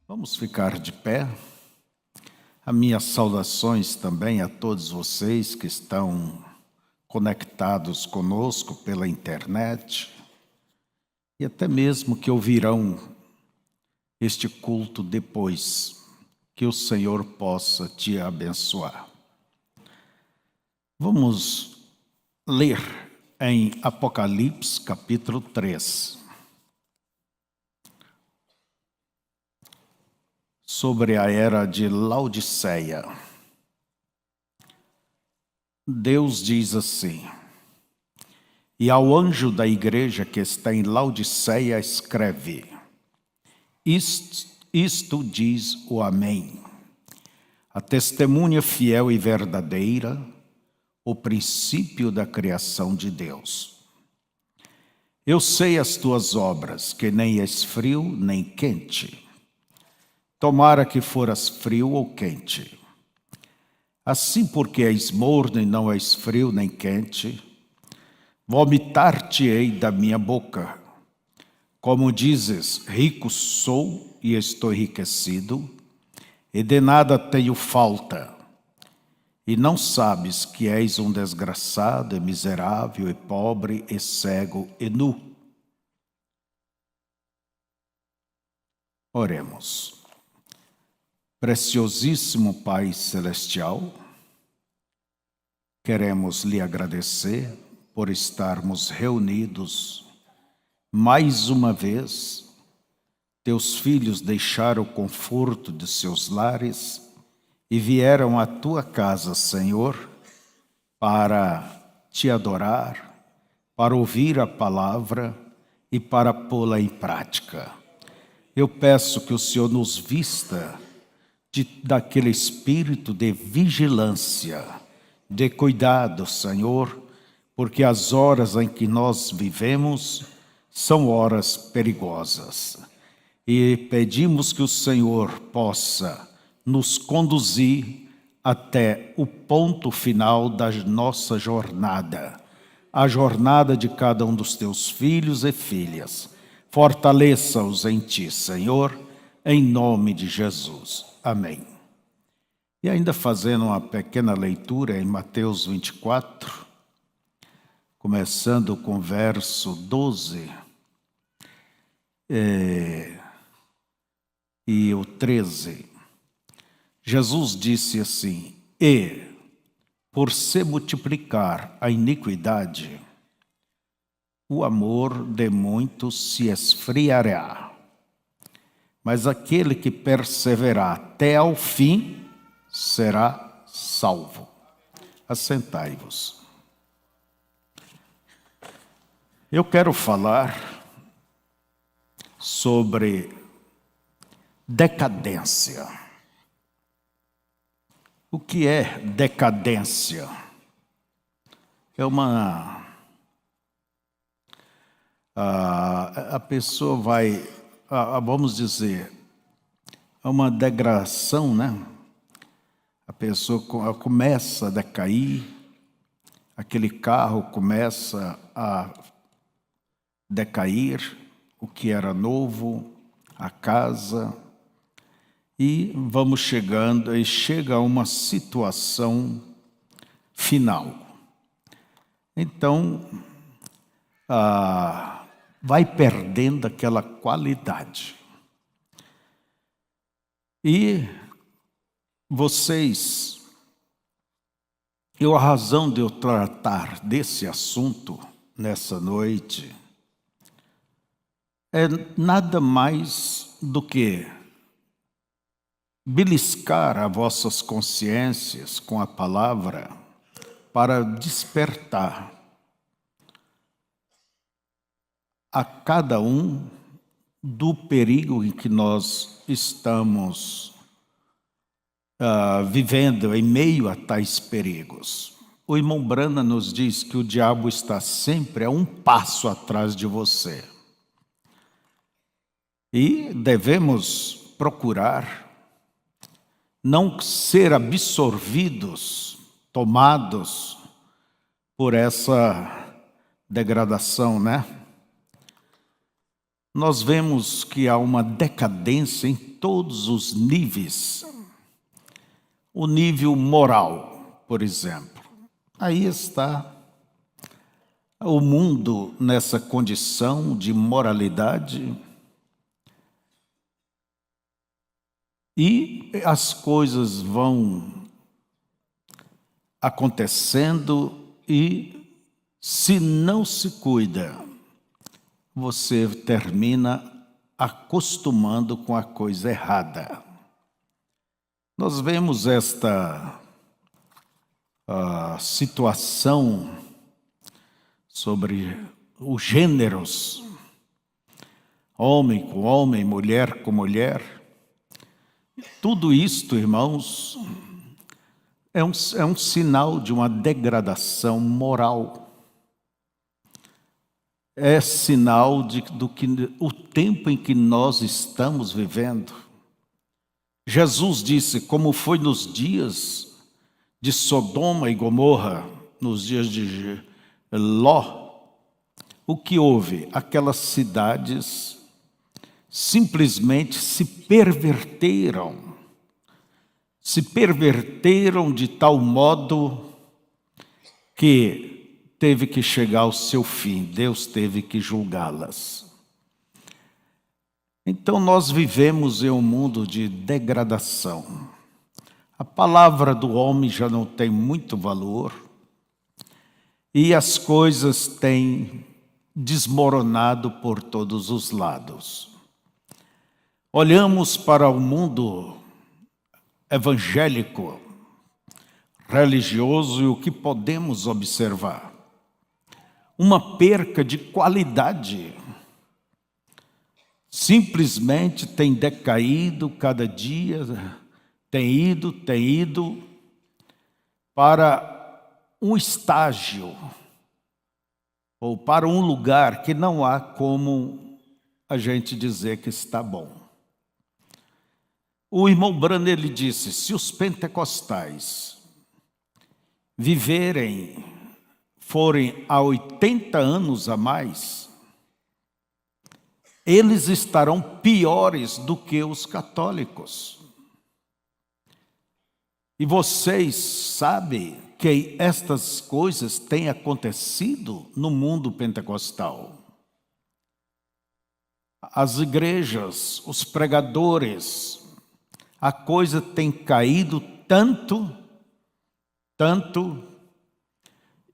Vamos ficar de pé. As minhas saudações também a todos vocês que estão conectados conosco pela internet e até mesmo que ouvirão este culto depois. Que o Senhor possa te abençoar. Vamos ler em Apocalipse capítulo 3. Sobre a era de Laodiceia. Deus diz assim: e ao anjo da igreja que está em Laodiceia escreve: isto diz o Amém, a testemunha fiel e verdadeira, o princípio da criação de Deus. Eu sei as tuas obras, que nem és frio nem quente. Tomara que foras frio ou quente. Assim, porque és morno e não és frio nem quente, vomitar-te-ei da minha boca. Como dizes, rico sou e estou enriquecido, e de nada tenho falta, e não sabes que és um desgraçado, e miserável, e pobre, e cego, e nu. Oremos. Preciosíssimo Pai Celestial, queremos lhe agradecer por estarmos reunidos mais uma vez. Teus filhos deixaram o conforto de seus lares e vieram à tua casa, Senhor, para te adorar, para ouvir a palavra e para pô-la em prática. Eu peço que o Senhor nos vista daquele espírito de vigilância, de cuidado, Senhor, porque as horas em que nós vivemos são horas perigosas. E pedimos que o Senhor possa nos conduzir até o ponto final da nossa jornada, a jornada de cada um dos teus filhos e filhas. Fortaleça-os em ti, Senhor, em nome de Jesus. Amém. E ainda fazendo uma pequena leitura em Mateus 24, começando com o verso 12 e o 13. Jesus disse assim: e, por se multiplicar a iniquidade, o amor de muitos se esfriará. Mas aquele que perseverar até ao fim será salvo. Assentai-vos. Eu quero falar sobre decadência. O que é decadência? É a pessoa vai, vamos dizer, é uma degradação, né? A pessoa começa a decair, aquele carro começa a decair, o que era novo, a casa, e vamos chegando, e chega a uma situação final. Então, vai perdendo aquela qualidade. E vocês, a razão de eu tratar desse assunto nessa noite é nada mais do que beliscar as vossas consciências com a palavra para despertar a cada um do perigo em que nós estamos vivendo em meio a tais perigos. O irmão Brana nos diz que o diabo está sempre a um passo atrás de você. E devemos procurar não ser absorvidos, tomados por essa degradação, né? Nós vemos que há uma decadência em todos os níveis. O nível moral, por exemplo. Aí está o mundo nessa condição de moralidade. E as coisas vão acontecendo e, se não se cuida, você termina acostumando com a coisa errada. Nós vemos esta situação sobre os gêneros, homem com homem, mulher com mulher. Tudo isto, irmãos, é um sinal de uma degradação moral. É sinal do que o tempo em que nós estamos vivendo. Jesus disse, como foi nos dias de Sodoma e Gomorra, nos dias de Ló, o que houve? Aquelas cidades simplesmente se perverteram de tal modo que teve que chegar ao seu fim, Deus teve que julgá-las. Então nós vivemos em um mundo de degradação. A palavra do homem já não tem muito valor e as coisas têm desmoronado por todos os lados. Olhamos para o mundo evangélico, religioso, e o que podemos observar? Uma perca de qualidade. Simplesmente tem decaído cada dia, tem ido para um estágio ou para um lugar que não há como a gente dizer que está bom. O irmão Branham, ele disse, se os pentecostais forem há 80 anos a mais, eles estarão piores do que os católicos. E vocês sabem que estas coisas têm acontecido no mundo pentecostal. As igrejas, os pregadores, a coisa tem caído tanto,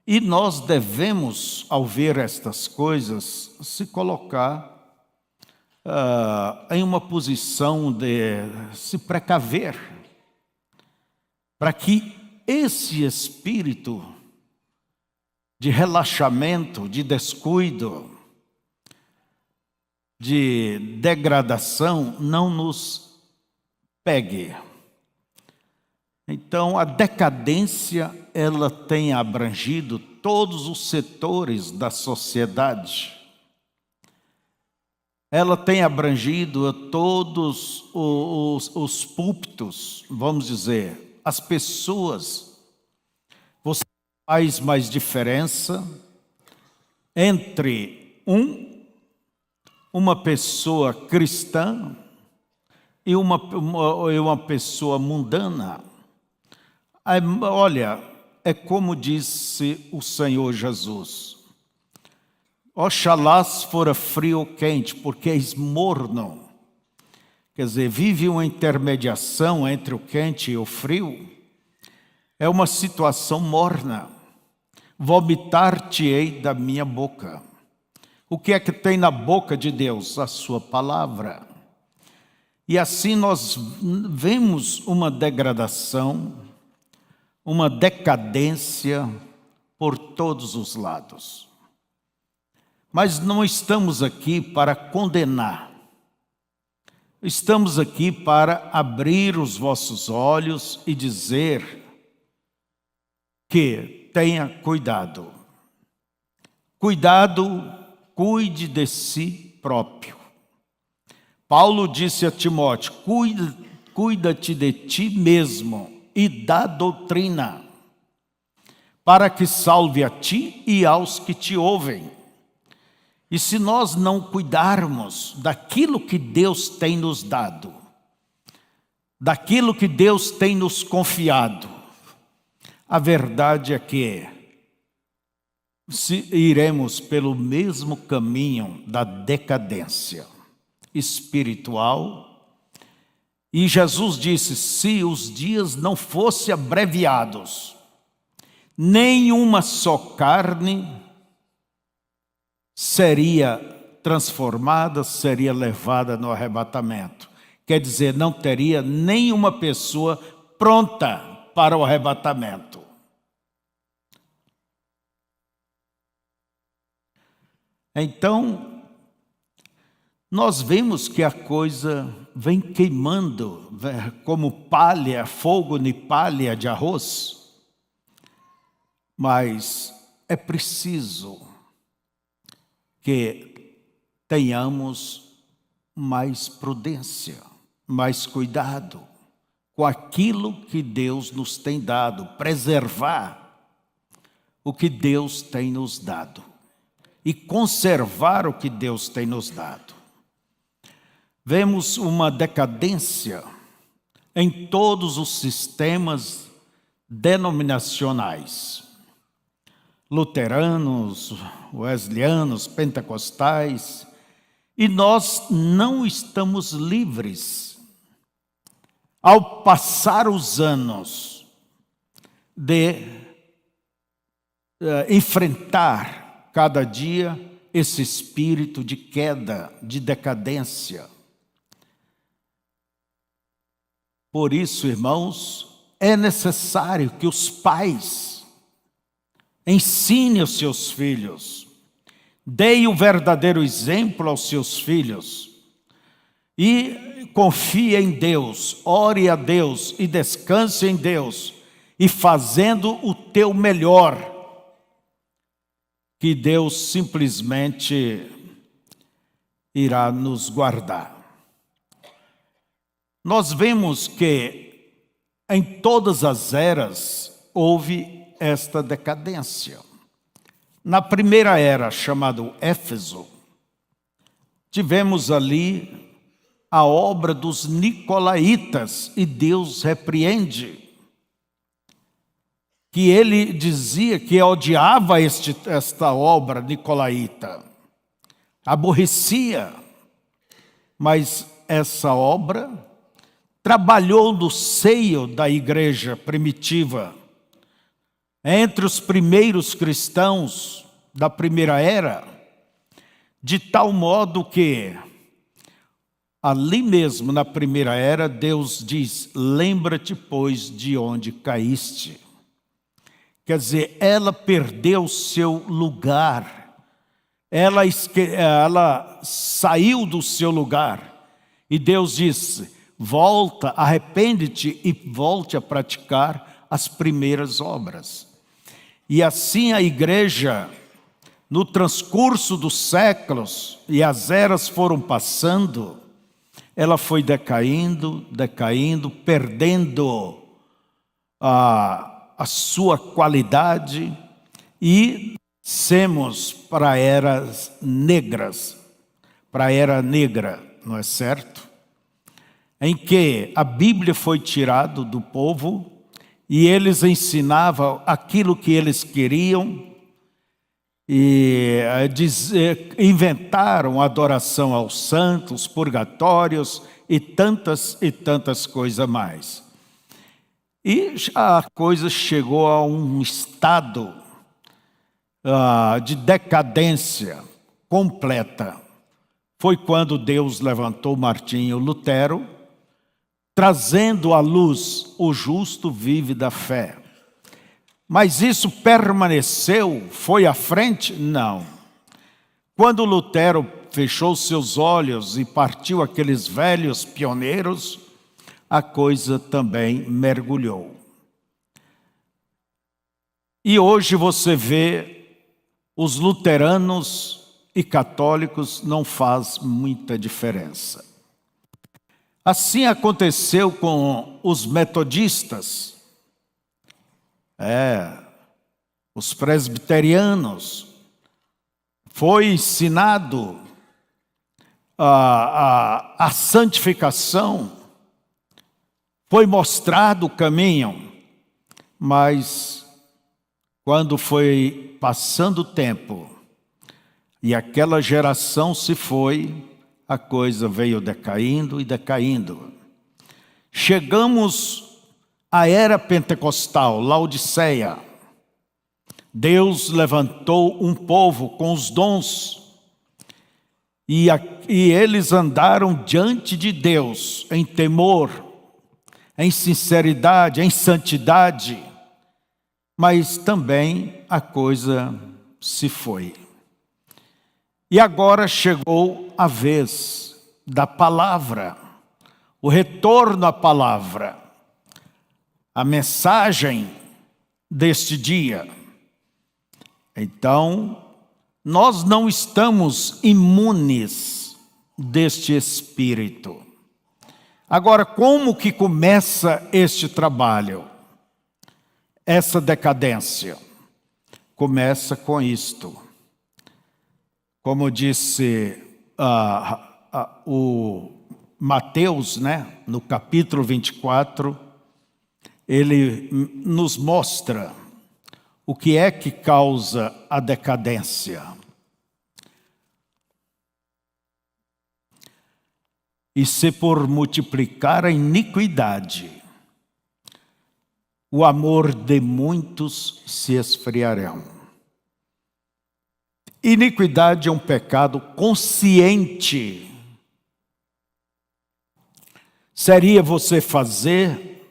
e nós devemos, ao ver estas coisas, se colocar em uma posição de se precaver, para que esse espírito de relaxamento, de descuido, de degradação não nos pegue. Então, a decadência, ela tem abrangido todos os setores da sociedade. Ela tem abrangido todos os púlpitos, vamos dizer, as pessoas. Você faz mais diferença entre uma pessoa cristã e uma pessoa mundana. Olha, é como disse o Senhor Jesus. Oxalá se fora frio ou quente, porque és morno. Quer dizer, vive uma intermediação entre o quente e o frio. É uma situação morna. Vomitar-te-ei da minha boca. O que é que tem na boca de Deus? A sua palavra. E assim nós vemos uma degradação, uma decadência por todos os lados. Mas não estamos aqui para condenar. Estamos aqui para abrir os vossos olhos e dizer que tenha cuidado. Cuidado, cuide de si próprio. Paulo disse a Timóteo, cuida-te de ti mesmo e da doutrina, para que salve a ti e aos que te ouvem. E se nós não cuidarmos daquilo que Deus tem nos dado, daquilo que Deus tem nos confiado. A verdade é que se iremos pelo mesmo caminho da decadência espiritual. E Jesus disse: se os dias não fossem abreviados, nenhuma só carne seria transformada, seria levada no arrebatamento. Quer dizer, não teria nenhuma pessoa pronta para o arrebatamento. Então, nós vemos que a coisa vem queimando, como palha, fogo de palha de arroz. Mas é preciso que tenhamos mais prudência, mais cuidado com aquilo que Deus nos tem dado, preservar o que Deus tem nos dado e conservar o que Deus tem nos dado. Vemos uma decadência em todos os sistemas denominacionais. Luteranos, wesleyanos, pentecostais, e nós não estamos livres, ao passar os anos, de enfrentar cada dia esse espírito de queda, de decadência. Por isso, irmãos, é necessário que os pais ensinem os seus filhos, deem o verdadeiro exemplo aos seus filhos e confie em Deus, ore a Deus e descanse em Deus, e fazendo o teu melhor, que Deus simplesmente irá nos guardar. Nós vemos que em todas as eras houve esta decadência. Na primeira era, chamada Éfeso, tivemos ali a obra dos nicolaítas, e Deus repreende, que ele dizia que odiava esta obra nicolaíta, aborrecia, mas essa obra trabalhou no seio da igreja primitiva, entre os primeiros cristãos da primeira era, de tal modo que, ali mesmo na primeira era, Deus diz: lembra-te, pois, de onde caíste. Quer dizer, ela perdeu seu lugar, ela saiu do seu lugar, e Deus disse: volta, arrepende-te e volte a praticar as primeiras obras. E assim a igreja, no transcurso dos séculos, e as eras foram passando, ela foi decaindo, perdendo a sua qualidade, e descemos para eras negras, para a era negra, não é certo? Em que a Bíblia foi tirada do povo, e eles ensinavam aquilo que eles queriam, e inventaram adoração aos santos, purgatórios e tantas coisas mais. E a coisa chegou a um estado de decadência completa. Foi quando Deus levantou Martinho Lutero, trazendo à luz: o justo vive da fé. Mas isso permaneceu? Foi à frente? Não. Quando Lutero fechou seus olhos e partiu aqueles velhos pioneiros, a coisa também mergulhou. E hoje você vê os luteranos e católicos, não faz muita diferença. Assim aconteceu com os metodistas, os presbiterianos. Foi ensinado a santificação, foi mostrado o caminho, mas quando foi passando o tempo e aquela geração se foi, a coisa veio decaindo e decaindo. Chegamos à era pentecostal, Laodiceia. Deus levantou um povo com os dons e eles andaram diante de Deus em temor, em sinceridade, em santidade, mas também a coisa se foi. E agora chegou a vez da palavra, o retorno à palavra, a mensagem deste dia. Então, nós não estamos imunes deste espírito. Agora, como que começa este trabalho? Essa decadência começa com isto. Como disse o Mateus, no capítulo 24, ele nos mostra o que é que causa a decadência. E se por multiplicar a iniquidade, o amor de muitos se esfriarão. Iniquidade é um pecado consciente. Seria você fazer,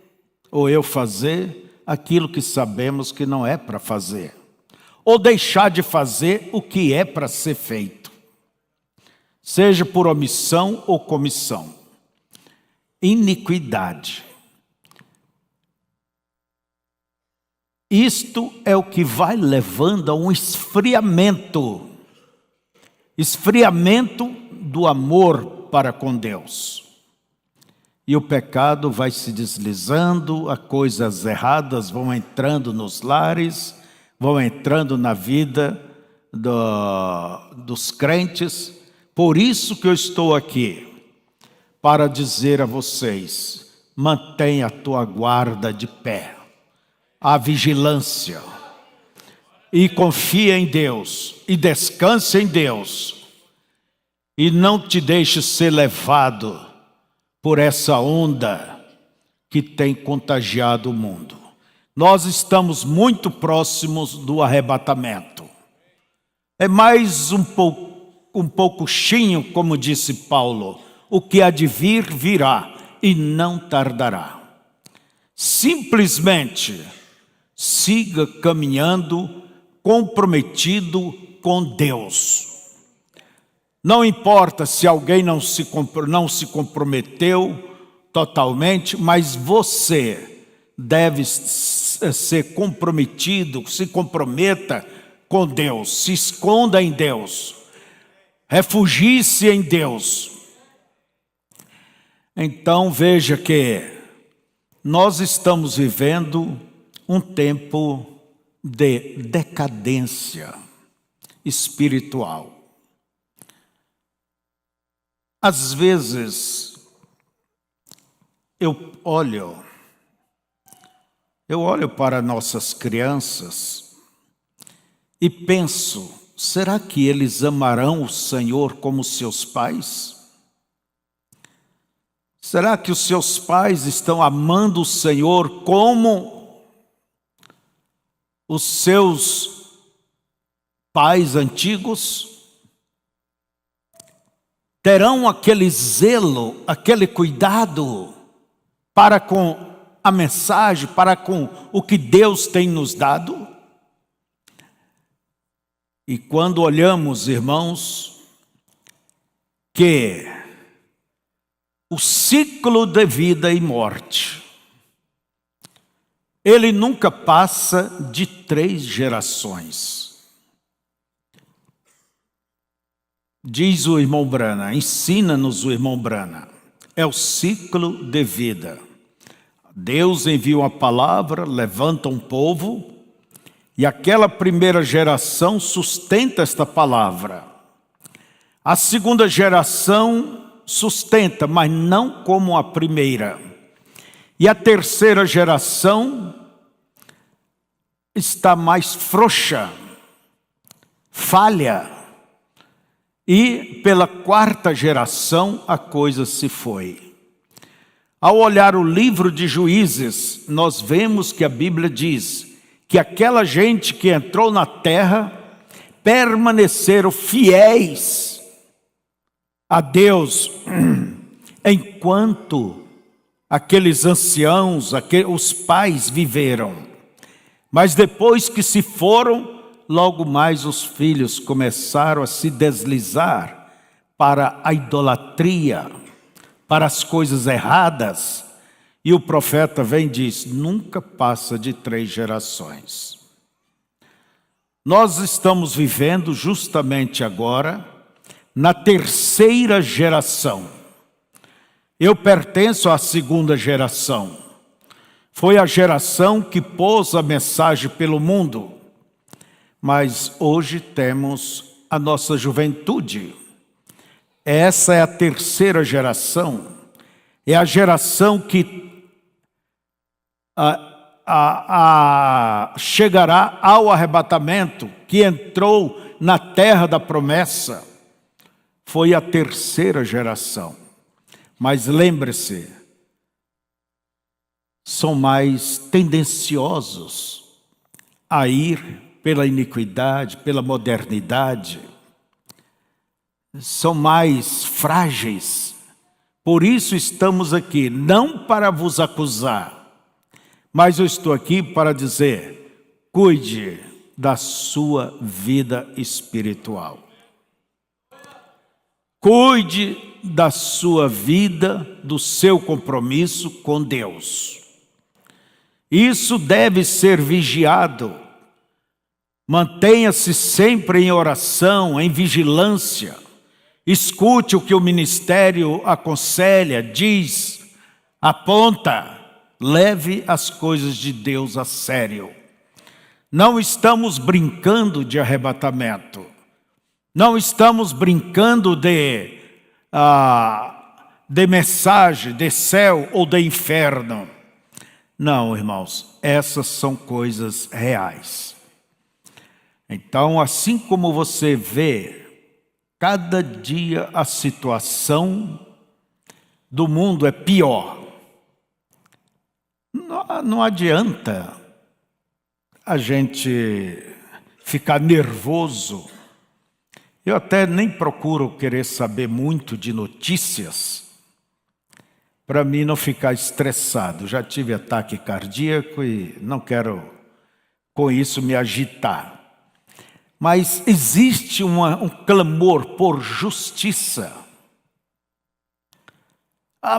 ou eu fazer, aquilo que sabemos que não é para fazer. Ou deixar de fazer o que é para ser feito. Seja por omissão ou comissão. Iniquidade. Isto é o que vai levando a um esfriamento. Esfriamento do amor para com Deus. E o pecado vai se deslizando, as coisas erradas vão entrando nos lares, vão entrando na vida dos crentes. Por isso que eu estou aqui, para dizer a vocês, mantenha a tua guarda de pé, a vigilância, e confia em Deus, e descanse em Deus, e não te deixe ser levado por essa onda que tem contagiado o mundo. Nós estamos muito próximos do arrebatamento. É mais um pouquinho, como disse Paulo, o que há de vir, virá e não tardará. Simplesmente siga caminhando comprometido com Deus. Não importa se alguém não se comprometeu totalmente, mas você deve ser comprometido, se comprometa com Deus, se esconda em Deus, refugie-se em Deus. Então veja que nós estamos vivendo um tempo de decadência espiritual. Às vezes, eu olho para nossas crianças e penso, será que eles amarão o Senhor como seus pais? Será que os seus pais estão amando o Senhor como os seus pais antigos? Terão aquele zelo, aquele cuidado para com a mensagem, para com o que Deus tem nos dado? E quando olhamos, irmãos, que o ciclo de vida e morte, ele nunca passa de 3 gerações. Diz o irmão Brana, ensina-nos o irmão Brana, é o ciclo de vida. Deus envia uma palavra, levanta um povo, e aquela primeira geração sustenta esta palavra. A segunda geração sustenta, mas não como a primeira. E a terceira geração está mais frouxa, falha. E pela quarta geração a coisa se foi. Ao olhar o livro de Juízes, nós vemos que a Bíblia diz que aquela gente que entrou na terra permaneceram fiéis a Deus, enquanto aqueles anciãos, os pais viveram. Mas depois que se foram, logo mais os filhos começaram a se deslizar para a idolatria, para as coisas erradas. E o profeta vem e diz: nunca passa de 3 gerações. Nós estamos vivendo justamente agora na terceira geração. Eu pertenço à segunda geração. Foi a geração que pôs a mensagem pelo mundo. Mas hoje temos a nossa juventude. Essa é a terceira geração. É a geração que chegará ao arrebatamento, que entrou na terra da promessa. Foi a terceira geração. Mas lembre-se, são mais tendenciosos a ir pela iniquidade, pela modernidade. São mais frágeis. Por isso estamos aqui, não para vos acusar, mas eu estou aqui para dizer: cuide da sua vida espiritual. Cuide da sua vida, do seu compromisso com Deus. Isso deve ser vigiado. Mantenha-se sempre em oração, em vigilância. Escute o que o ministério aconselha, diz, aponta. Leve as coisas de Deus a sério. Não estamos brincando de arrebatamento. Não estamos brincando de mensagem, de céu ou de inferno. Não, irmãos, essas são coisas reais. Então, assim como você vê, cada dia a situação do mundo é pior. Não adianta a gente ficar nervoso. Eu até nem procuro querer saber muito de notícias, para mim não ficar estressado. Já tive ataque cardíaco e não quero com isso me agitar. Mas existe um clamor por justiça.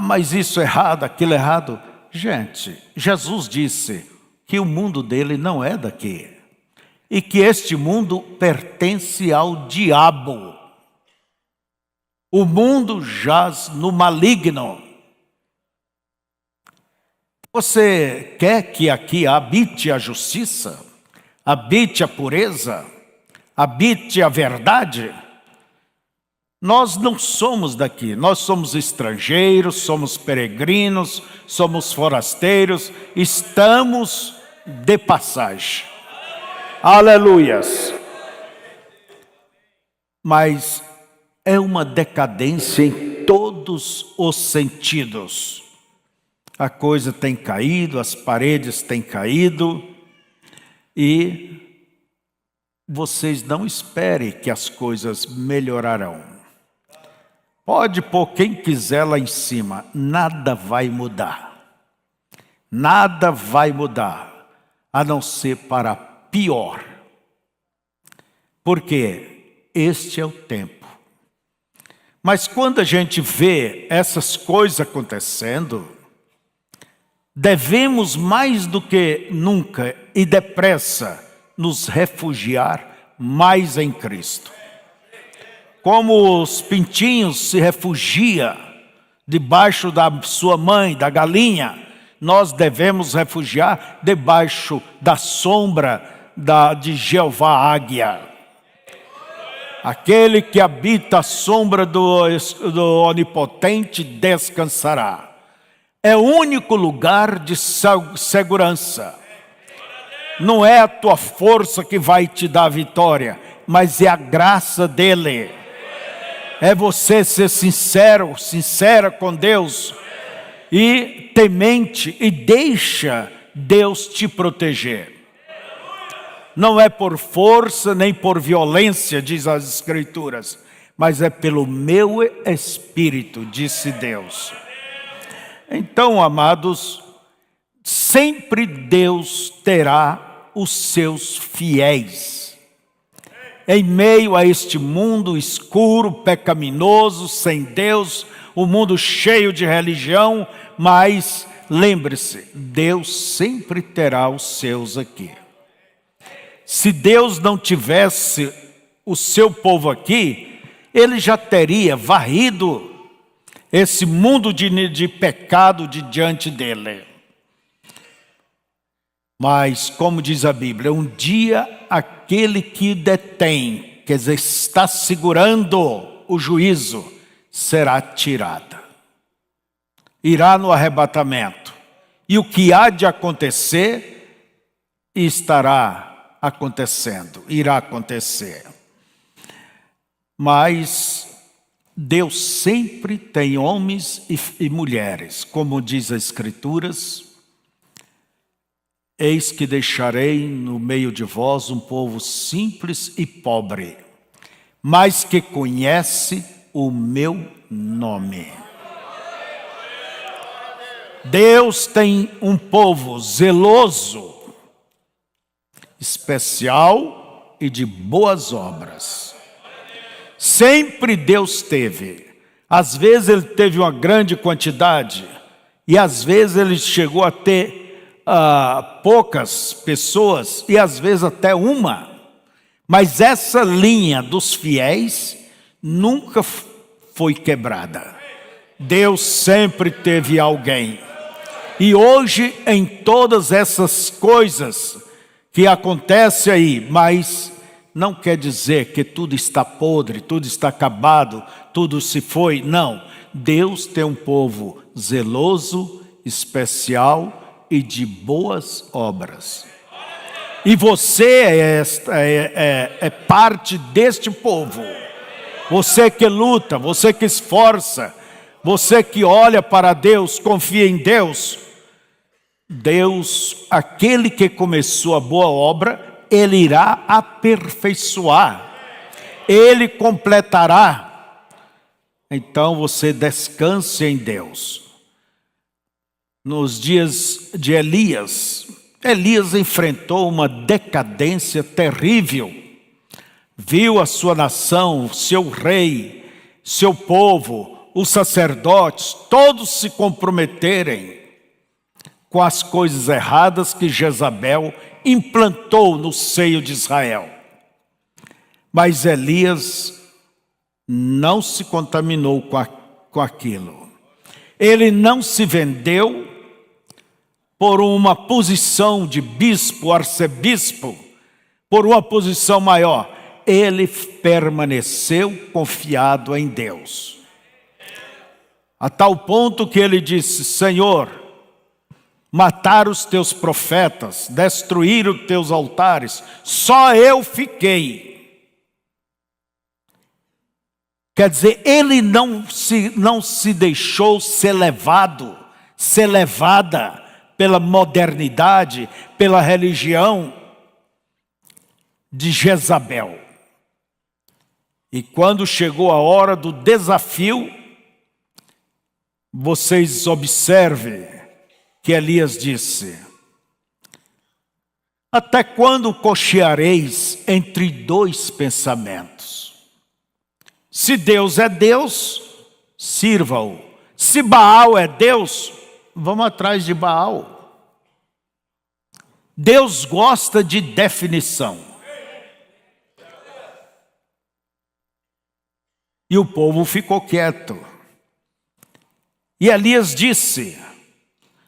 Mas isso é errado, aquilo é errado. Gente, Jesus disse que o mundo dele não é daqui. E que este mundo pertence ao diabo. O mundo jaz no maligno. Você quer que aqui habite a justiça? Habite a pureza? Habite a verdade? Nós não somos daqui, nós somos estrangeiros, somos peregrinos, somos forasteiros, estamos de passagem. Aleluias! Mas é uma decadência em todos os sentidos. A coisa tem caído, as paredes têm caído, e vocês não esperem que as coisas melhorarão. Pode pôr quem quiser lá em cima, nada vai mudar. Nada vai mudar, a não ser para pior. Porque este é o tempo. Mas quando a gente vê essas coisas acontecendo, devemos mais do que nunca e depressa nos refugiar mais em Cristo. Como os pintinhos se refugiam debaixo da sua mãe, da galinha, nós devemos refugiar debaixo da sombra de Jeová Águia. Aquele que habita a sombra do Onipotente descansará. é o único lugar de segurança. Não é a tua força que vai te dar a vitória, mas é a graça dele. É você ser sincero, sincera com Deus e temente, e deixa Deus te proteger. Não é por força nem por violência, diz as Escrituras, mas é pelo meu Espírito, disse Deus. Então, amados, sempre Deus terá os seus fiéis. Em meio a este mundo escuro, pecaminoso, sem Deus, um mundo cheio de religião, mas lembre-se, Deus sempre terá os seus aqui. Se Deus não tivesse o seu povo aqui, Ele já teria varrido esse mundo de pecado de diante dele. Mas, como diz a Bíblia, um dia aquele que detém, quer dizer, está segurando o juízo, será tirado. Irá no arrebatamento. E o que há de acontecer, estará acontecendo, irá acontecer. Mas Deus sempre tem homens e mulheres, como diz as Escrituras: eis que deixarei no meio de vós um povo simples e pobre, mas que conhece o meu nome. Deus tem um povo zeloso, especial e de boas obras. Sempre Deus teve. Às vezes Ele teve uma grande quantidade, e às vezes Ele chegou a ter poucas pessoas, e às vezes até uma. Mas essa linha dos fiéis nunca foi quebrada. Deus sempre teve alguém. E hoje, em todas essas coisas que acontecem aí, mas não quer dizer que tudo está podre, tudo está acabado, tudo se foi. Não. Deus tem um povo zeloso, especial e de boas obras. E você é parte deste povo. Você que luta, você que esforça, você que olha para Deus, confia em Deus. Deus, aquele que começou a boa obra, Ele irá aperfeiçoar, Ele completará. Então você descanse em Deus. Nos dias de Elias, Elias enfrentou uma decadência terrível. Viu a sua nação, seu rei, seu povo, os sacerdotes, todos se comprometerem com as coisas erradas que Jezabel implantou no seio de Israel. Mas Elias não se contaminou com aquilo. Ele não se vendeu por uma posição de bispo, arcebispo, por uma posição maior. Ele permaneceu confiado em Deus. A tal ponto que ele disse: Senhor, mataram os teus profetas, destruíram os teus altares, só eu fiquei. Quer dizer, ele não se deixou ser levado, ser levada pela modernidade, pela religião de Jezabel. E quando chegou a hora do desafio, vocês observem que Elias disse: até quando cocheareis entre dois pensamentos? Se Deus é Deus, sirva-o. Se Baal é Deus, vamos atrás de Baal. Deus gosta de definição. E o povo ficou quieto. E Elias disse: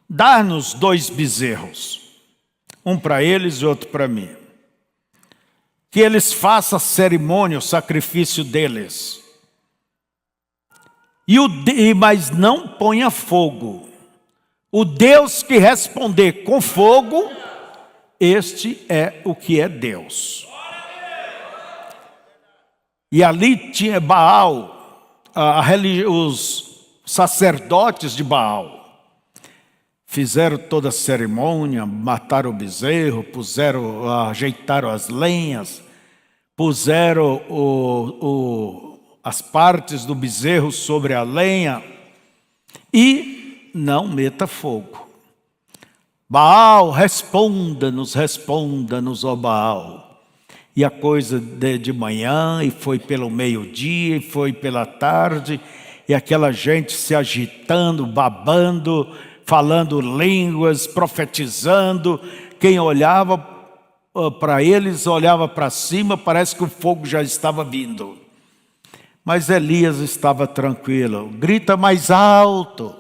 dá-nos 2 bezerros, um para eles e outro para mim. Que eles façam a cerimônia, o sacrifício deles. Mas não ponha fogo, O Deus que responder com fogo, este é o que é Deus. E ali tinha Baal, os sacerdotes de Baal. Fizeram toda a cerimônia, mataram o bezerro, ajeitaram as lenhas, puseram as partes do bezerro sobre a lenha e não meta fogo. Baal, responda-nos, ó Baal. E a coisa de manhã, e foi pelo meio-dia, e foi pela tarde, e aquela gente se agitando, babando, falando línguas, profetizando. Quem olhava para eles, olhava para cima, parece que o fogo já estava vindo. Mas Elias estava tranquilo. Grita mais alto.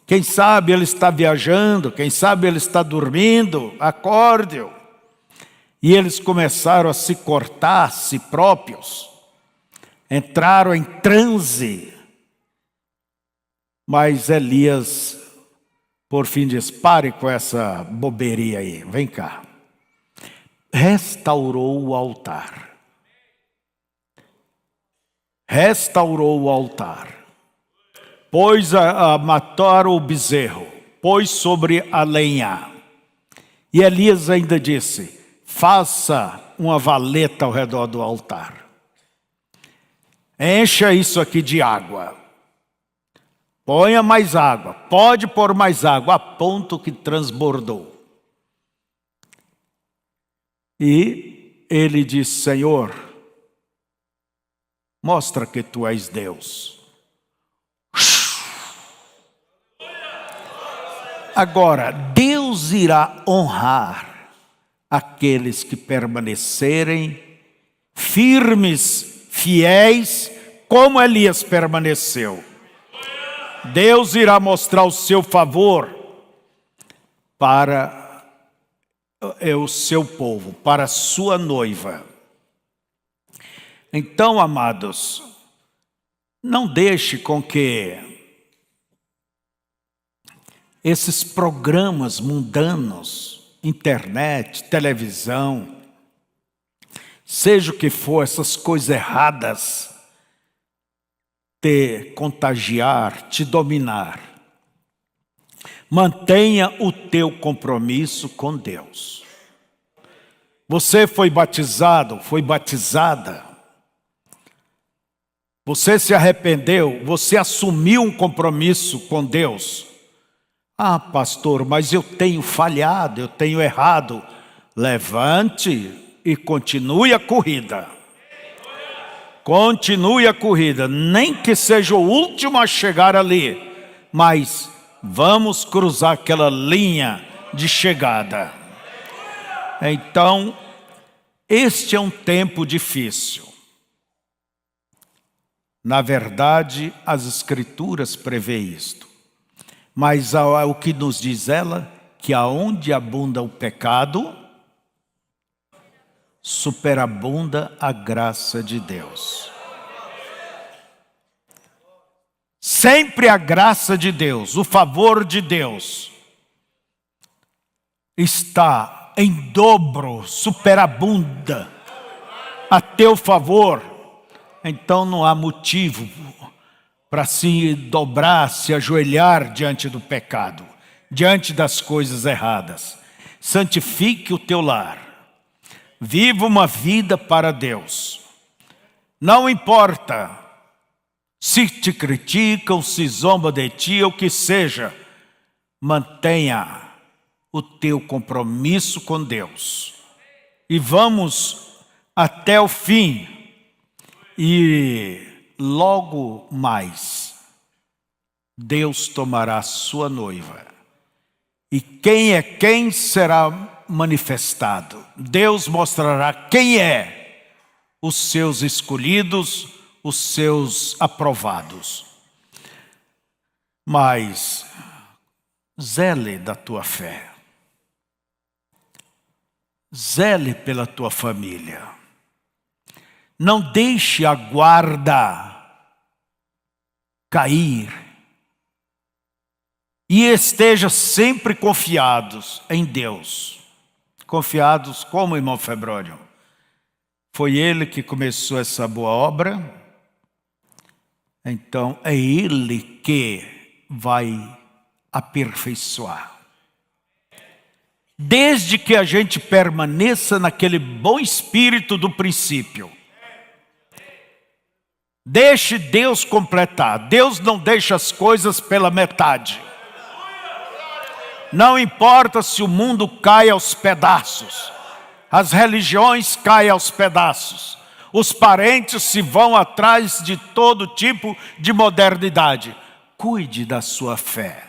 Quem sabe ele está viajando, quem sabe ele está dormindo, acorde-o. E eles começaram a se cortar a si próprios. Entraram em transe. Mas Elias, por fim, diz: pare com essa boberia aí, vem cá. Restaurou o altar. Restaurou o altar. Pôs a matar o bezerro, pôs sobre a lenha. E Elias ainda disse: faça uma valeta ao redor do altar. Encha isso aqui de água. Ponha mais água, pode pôr mais água, a ponto que transbordou. E ele disse: Senhor, mostra que tu és Deus. Agora, Deus irá honrar aqueles que permanecerem firmes, fiéis, como Elias permaneceu. Deus irá mostrar o seu favor para o seu povo, para a sua noiva. Então, amados, não deixe com que esses programas mundanos, internet, televisão, seja o que for, essas coisas erradas, te contagiar, te dominar. Mantenha o teu compromisso com Deus. Você foi batizado, foi batizada. Você se arrependeu, você assumiu um compromisso com Deus. Ah, pastor, mas eu tenho falhado, eu tenho errado. Levante e continue a corrida. Continue a corrida, nem que seja o último a chegar ali, mas vamos cruzar aquela linha de chegada. Então, este é um tempo difícil. Na verdade, as Escrituras prevê isto. Mas o que nos diz ela? Que aonde abunda o pecado, superabunda a graça de Deus. Sempre a graça de Deus, o favor de Deus está em dobro, superabunda a teu favor. Então não há motivo para se dobrar, se ajoelhar diante do pecado, diante das coisas erradas. Santifique o teu lar. Viva uma vida para Deus. Não importa se te criticam, se zombam de ti, ou o que seja. Mantenha o teu compromisso com Deus. E vamos até o fim. E logo mais, Deus tomará sua noiva. E quem é quem será manifestado. Deus mostrará quem é os seus escolhidos, os seus aprovados. Mas zele da tua fé. Zele pela tua família. Não deixe a guarda cair. E esteja sempre confiados em Deus. Confiados como, irmão Febrônio? Foi Ele que começou essa boa obra, então é Ele que vai aperfeiçoar. Desde que a gente permaneça naquele bom espírito do princípio. Deixe Deus completar. Deus não deixa as coisas pela metade. Não importa se o mundo cai aos pedaços, as religiões caem aos pedaços, os parentes se vão atrás de todo tipo de modernidade. Cuide da sua fé.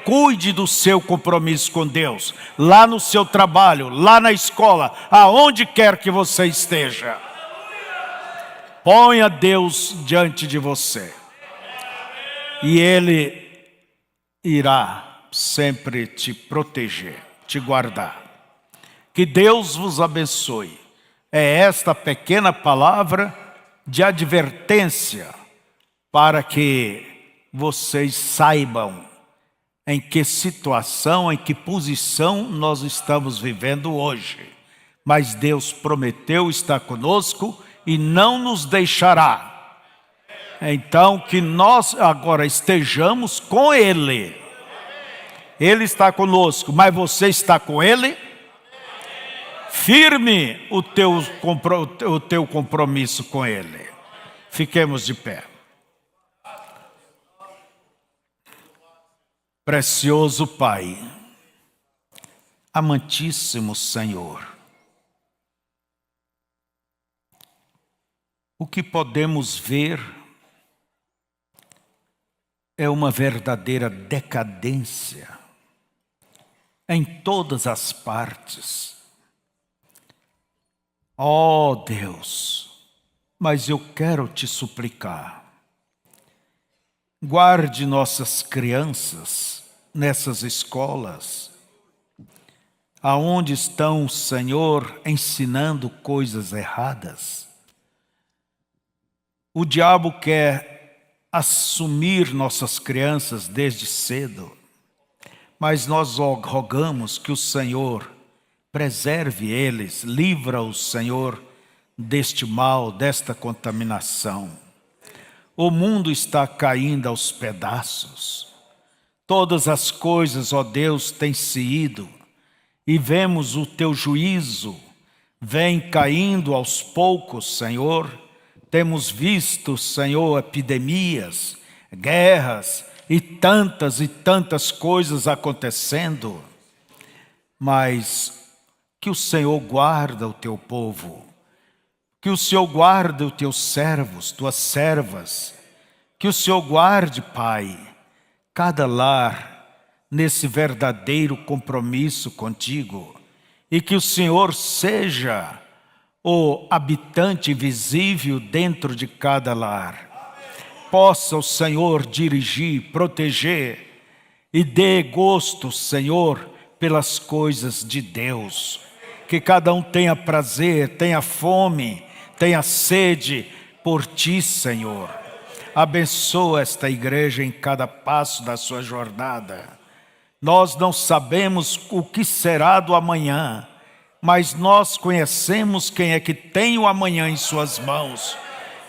Cuide do seu compromisso com Deus, lá no seu trabalho, lá na escola, aonde quer que você esteja. Ponha Deus diante de você. E Ele irá sempre te proteger, te guardar. Que Deus vos abençoe. É esta pequena palavra de advertência para que vocês saibam em que situação, em que posição nós estamos vivendo hoje. Mas Deus prometeu estar conosco e não nos deixará. Então que nós agora estejamos com Ele. Ele está conosco, mas você está com Ele? Firme o teu compromisso com Ele. Fiquemos de pé. Precioso Pai, amantíssimo Senhor, o que podemos ver é uma verdadeira decadência em todas as partes. Ó Deus, mas eu quero te suplicar, guarde nossas crianças nessas escolas, aonde estão, Senhor, ensinando coisas erradas. O diabo quer assumir nossas crianças desde cedo, mas nós rogamos que o Senhor preserve eles, livra-os, Senhor, deste mal, desta contaminação. O mundo está caindo aos pedaços. Todas as coisas, ó Deus, têm se ido. E vemos o teu juízo vem caindo aos poucos, Senhor. Temos visto, Senhor, epidemias, guerras e tantas coisas acontecendo. Mas que o Senhor guarda o teu povo. Que o Senhor guarde os teus servos, tuas servas. Que o Senhor guarde, Pai, cada lar nesse verdadeiro compromisso contigo. E que o Senhor seja o habitante visível dentro de cada lar. Possa o Senhor dirigir, proteger e dê gosto, Senhor, pelas coisas de Deus. Que cada um tenha prazer, tenha fome, tenha sede por ti, Senhor. Abençoa esta igreja em cada passo da sua jornada. Nós não sabemos o que será do amanhã, mas nós conhecemos quem é que tem o amanhã em suas mãos.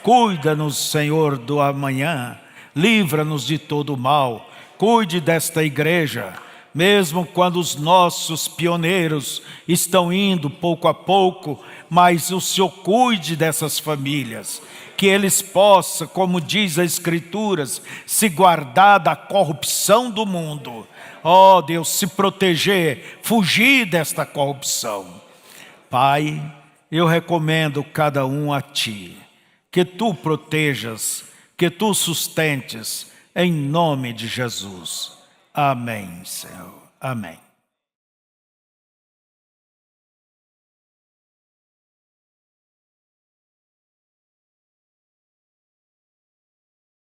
Cuida-nos, Senhor, do amanhã. Livra-nos de todo o mal. Cuide desta igreja. Mesmo quando os nossos pioneiros estão indo pouco a pouco, mas o Senhor cuide dessas famílias, que eles possam, como diz as Escrituras, se guardar da corrupção do mundo. Ó Deus, se proteger, fugir desta corrupção. Pai, eu recomendo cada um a Ti, que Tu protejas, que Tu sustentes, em nome de Jesus. Amém, Senhor. Amém.